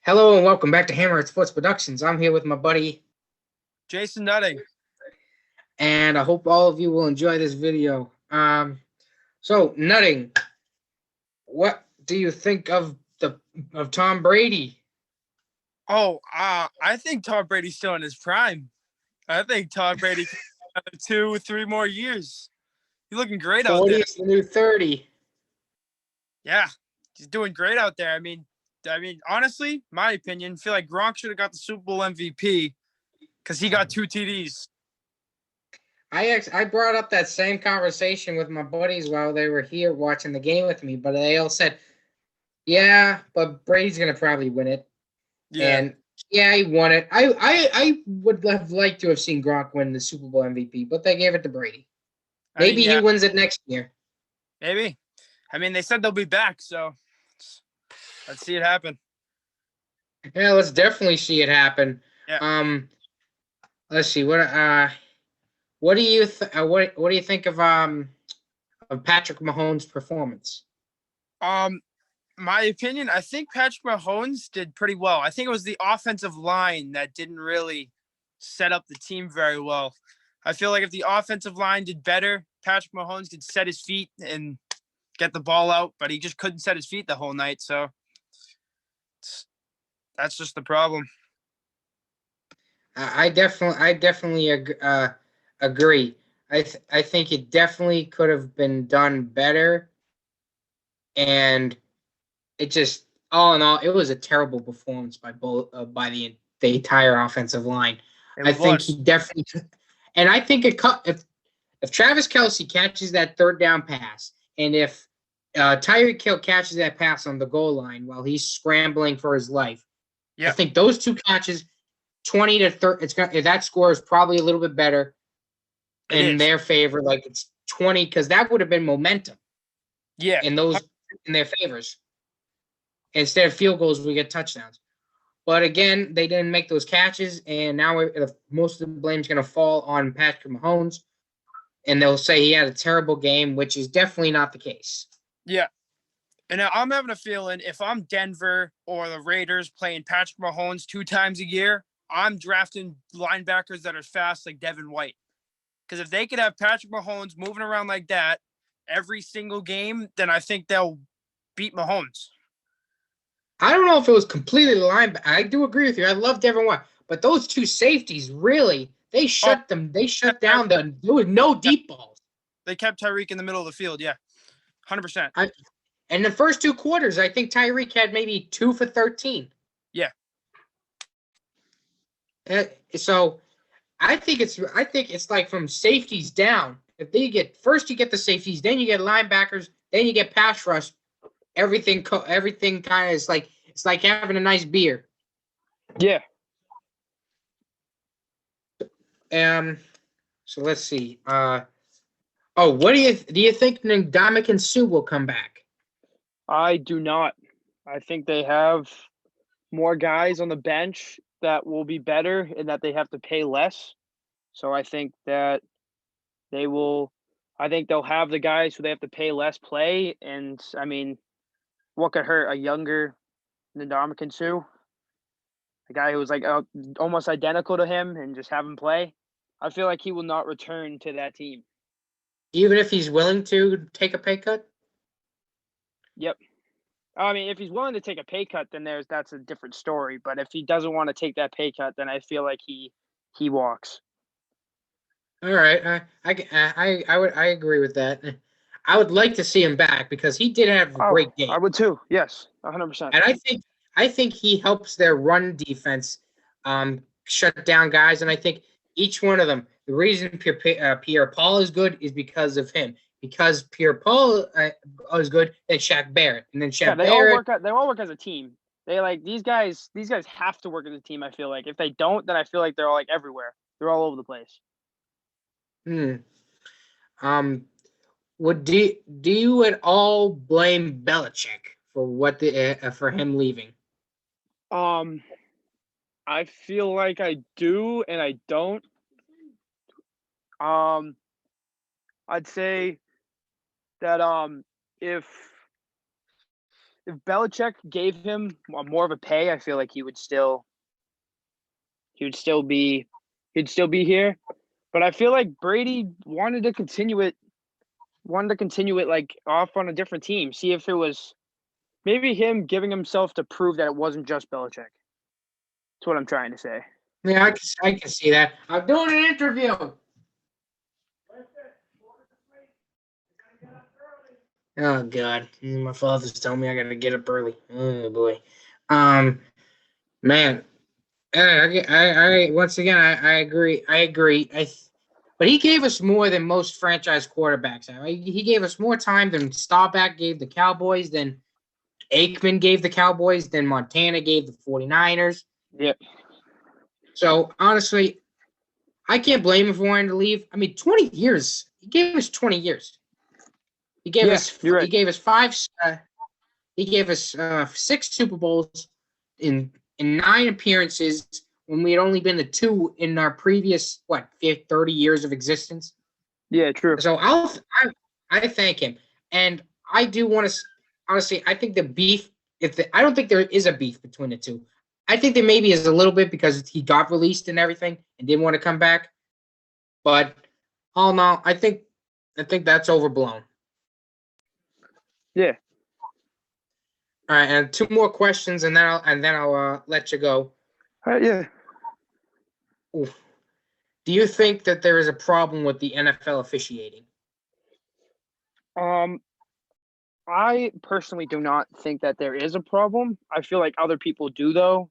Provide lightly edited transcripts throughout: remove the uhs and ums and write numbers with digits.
Hello and welcome back to Hammerhead Sports Productions. I'm here with my buddy, Jason Nutting. and I hope all of you will enjoy this video. So Nutting, what do you think of Tom Brady? I think Tom Brady's still in his prime. I think Tom Brady can have 2-3 more years. He's looking great out 40 there. is the new 30. Yeah, he's doing great out there. I mean, honestly, my opinion, I feel like Gronk should have got the Super Bowl MVP because he got 2 TDs. I brought up that same conversation with my buddies while they were here watching the game with me, but they all said, "Yeah, but Brady's gonna probably win it." Yeah, And yeah, he won it. I would have liked to have seen Gronk win the Super Bowl MVP, but they gave it to Brady. Maybe he wins it next year. maybe. I mean, they said they'll be back, so let's see it happen. Yeah, let's definitely see it happen. Yeah. Let's see what do you what do you think of Patrick Mahomes' performance? My opinion, I think Patrick Mahomes did pretty well. I think it was the offensive line that didn't really set up the team very well. I feel like if the offensive line did better, Patrick Mahomes could set his feet and get the ball out, but he just couldn't set his feet the whole night. So that's just the problem. I definitely agree. I think it definitely could have been done better, and it just all in all, it was a terrible performance by by the entire offensive line. I think he definitely, and I think if Travis Kelce catches that third down pass, and if Tyreek Hill catches that pass on the goal line while he's scrambling for his life, I think those two catches, 20 to 30, that score is probably a little bit better in their favor. Like it's 20 because that would have been momentum. Yeah, in their favors. Instead of field goals, we get touchdowns. But again, they didn't make those catches, and now most of the blame is going to fall on Patrick Mahomes, and they'll say he had a terrible game, which is definitely not the case. Yeah. And I'm having a feeling if I'm Denver or the Raiders playing Patrick Mahomes 2 times a year, I'm drafting linebackers that are fast like Devin White. Because if they could have Patrick Mahomes moving around like that every single game, then I think they'll beat Mahomes. I don't know if it was completely the line. I do agree with you. I love Devin White. But those two safeties, really, they shut them. They shut down there was no deep balls. They kept Tyreek in the middle of the field, 100%. And the first 2 quarters, I think Tyreek had maybe 2 for 13. Yeah. So I think it's like from safeties down. If they get first, you get the safeties, then you get linebackers, then you get pass rush. Everything kind of is like it's like having a nice beer. Yeah. So let's see. What do you think Ndamukong Suh will come back? I do not. I think they have more guys on the bench that will be better and that they have to pay less. So I think that they'll have the guys who they have to pay less play. And I mean, what could hurt a younger Ndamukong Suh? A guy who was like almost identical to him and just have him play. I feel like he will not return to that team. Even if he's willing to take a pay cut? Yep. I mean, if he's willing to take a pay cut, then that's a different story. But if he doesn't want to take that pay cut, then I feel like he walks. All right, I agree with that. I would like to see him back because he did have a great game. I would too. Yes, 100%. And I think he helps their run defense shut down guys, and I think each one of them. The reason Pierre-Paul is good is because of him. Because Pierre-Paul is good, then Shaq Barrett, and then Shaq Barrett. They all work as a team. They like these guys. These guys have to work as a team. I feel like if they don't, then I feel like they're all like everywhere. They're all over the place. Do you at all blame Belichick for for him leaving? I feel like I do and I don't. I'd say that if if Belichick gave him more of a pay, I feel like he'd still be here. But I feel like Brady wanted to continue it like off on a different team. See if it was maybe him giving himself to prove that it wasn't just Belichick. That's what I'm trying to say. Yeah, I can see that. I'm doing an interview. Oh God, my father's telling me I gotta get up early. Oh boy, man. I once again I agree. But he gave us more than most franchise quarterbacks. He gave us more time than Staubach gave the Cowboys, than Aikman gave the Cowboys, than Montana gave the 49ers. Yep. So honestly, I can't blame him for wanting to leave. I mean, 20 years. He gave us 20 years. He gave us. You're right. He gave us five. He gave us 6 Super Bowls in 9 appearances when we had only been to 2 in our previous 30 years of existence. Yeah, true. So I thank him, and I do want to honestly. I think the beef. I don't think there is a beef between the two. I think there maybe is a little bit because he got released and everything and didn't want to come back. But all in all, I think that's overblown. Yeah. All right, and 2 more questions, and then I'll let you go. All right, yeah. Oof. Do you think that there is a problem with the NFL officiating? I personally do not think that there is a problem. I feel like other people do, though.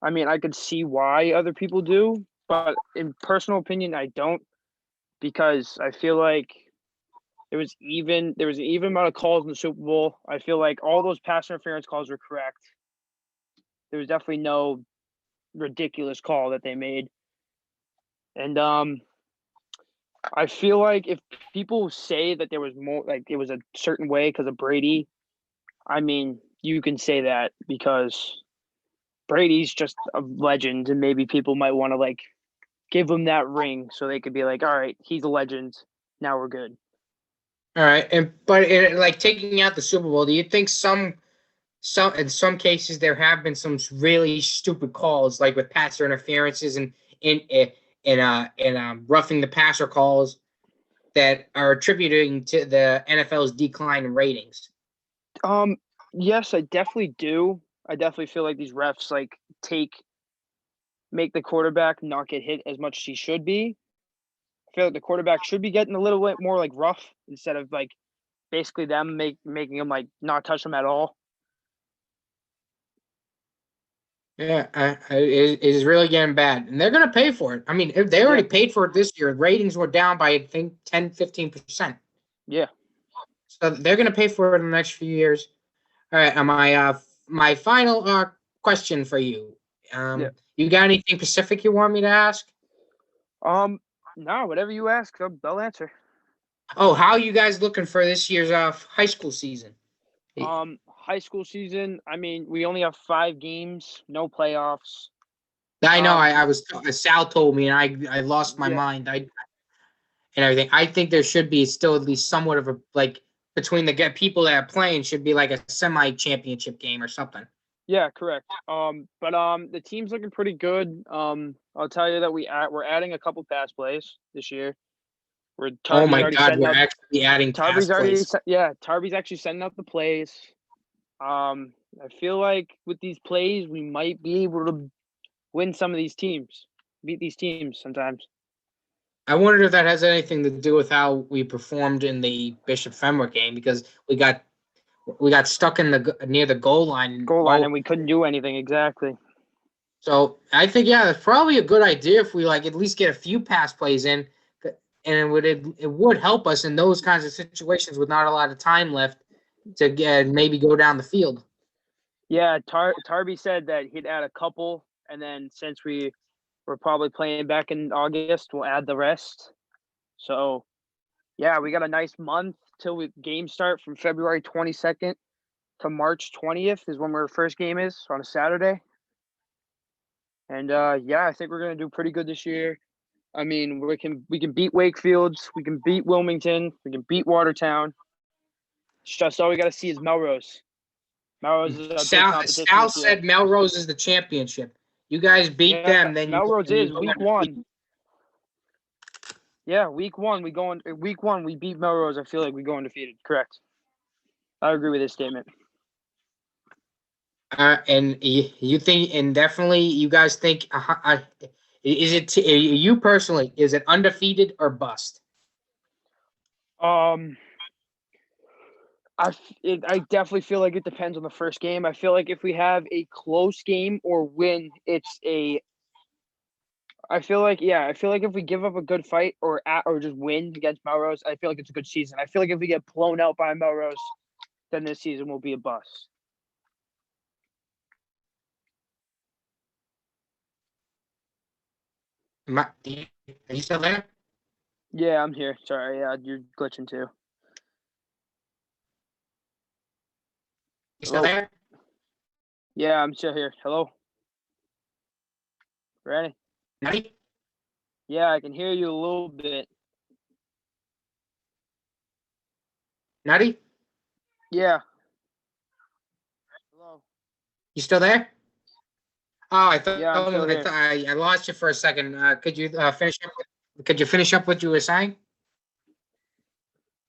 I mean, I could see why other people do, but in personal opinion, I don't, because I feel like there was an even amount of calls in the Super Bowl. I feel like all those pass interference calls were correct. There was definitely no ridiculous call that they made. And I feel like if people say that there was more, like it was a certain way because of Brady, I mean, you can say that because Brady's just a legend, and maybe people might want to like give him that ring so they could be like, all right, he's a legend. Now we're good. All right, but like taking out the Super Bowl, do you think in some cases there have been some really stupid calls, like with passer interferences and in roughing the passer calls that are attributing to the NFL's decline in ratings? Yes, I definitely do. I definitely feel like these refs like make the quarterback not get hit as much as he should be. I feel like the quarterback should be getting a little bit more like rough instead of like basically them making him like not touch him at all. Yeah, it is really getting bad, and they're going to pay for it. I mean, if they already paid for it this year. Ratings were down by, I think, 10-15%. Yeah. So they're going to pay for it in the next few years. All right, my final question for you. You got anything specific you want me to ask? No, whatever you ask, I'll answer. Oh, how are you guys looking for this year's high school season? High school season, I mean, we only have 5 games, no playoffs. I know. I was Sal told me, and I lost my mind. And everything. I think there should be still at least somewhat of a like between the people that are playing should be like a semi-championship game or something. Yeah, correct. But the team's looking pretty good. I'll tell you that we're adding a couple pass plays this year. Oh my God, we're actually adding pass plays. Tarby's actually sending out the plays. I feel like with these plays, we might be able to win some of these teams, beat these teams sometimes. I wonder if that has anything to do with how we performed in the Bishop Fenwick game, because we got stuck in near the goal line. And we couldn't do anything exactly. So I think it's probably a good idea if we like at least get a few pass plays in, and it would help us in those kinds of situations with not a lot of time left to maybe go down the field. Yeah, Tarby said that he'd add a couple, and then since we're probably playing back in August, we'll add the rest. So, yeah, we got a nice month till games start from February 22nd to March 20th is when our first game is on a Saturday. And I think we're gonna do pretty good this year. I mean, we can beat Wakefields, we can beat Wilmington, we can beat Watertown. It's just all we got to see is Melrose. Melrose is a big Sal competition Sal this year. said Melrose is the championship. You guys beat them, then Melrose you is go week undefeated. 1. Yeah, week 1 we beat Melrose. I feel like we go undefeated. Correct. I agree with this statement. And you think, and definitely, you guys think, is it you personally? Is it undefeated or bust? I definitely feel like it depends on the first game. I feel like if we have a close game or win, I feel like if we give up a good fight or just win against Melrose, I feel like it's a good season. I feel like if we get blown out by Melrose, then this season will be a bust. Are you still there? Yeah, I'm here. Sorry, you're glitching too. You still Hello? there? Yeah, I'm still here. Hello? Ready? Nutty? Yeah, I can hear you a little bit. Nutty? Yeah. Hello? You still there? Oh, I thought Yeah, I'm still here. I lost you for a second. Could you finish up? Could you finish up what you were saying?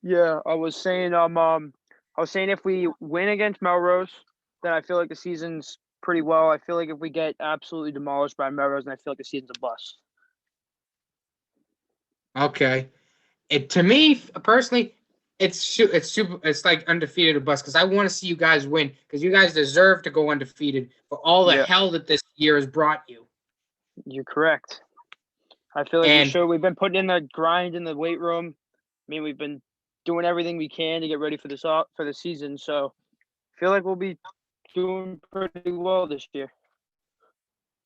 Yeah, I was saying if we win against Melrose, then I feel like the season's pretty well. I feel like if we get absolutely demolished by Melrose, then I feel like the season's a bust. Okay. To me personally, it's super. It's like undefeated or bust because I want to see you guys win because you guys deserve to go undefeated for all the Yeah. hell that this year has brought you. You're correct. I feel like we've been putting in the grind in the weight room. I mean, we've been doing everything we can to get ready for the season. So I feel like we'll be doing pretty well this year.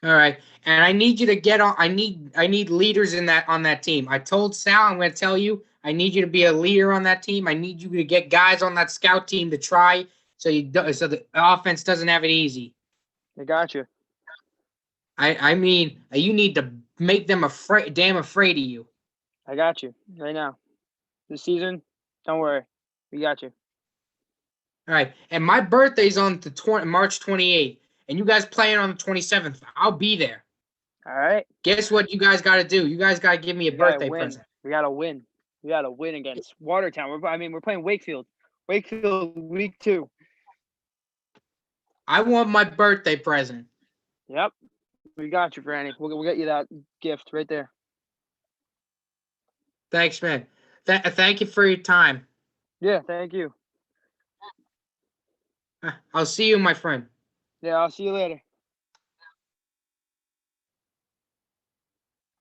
All right, and I need you to get on. I need leaders on that team. I told Sal I'm going to tell you. I need you to be a leader on that team. I need you to get guys on that scout team to try so the offense doesn't have it easy. I got you. I mean, you need to make them damn afraid of you. I got you right now. This season, don't worry, we got you. All right, and my birthday's on the March 28th, and you guys playing on the 27th. I'll be there. All right. Guess what you guys got to do? You guys got to give me a birthday present. We got to win. We got to win against Watertown. We're playing Wakefield. Wakefield week 2. I want my birthday present. Yep. We got you, Franny. We'll get you that gift right there. Thanks, man. Thank you for your time. Yeah, thank you. I'll see you, my friend. Yeah, I'll see you later.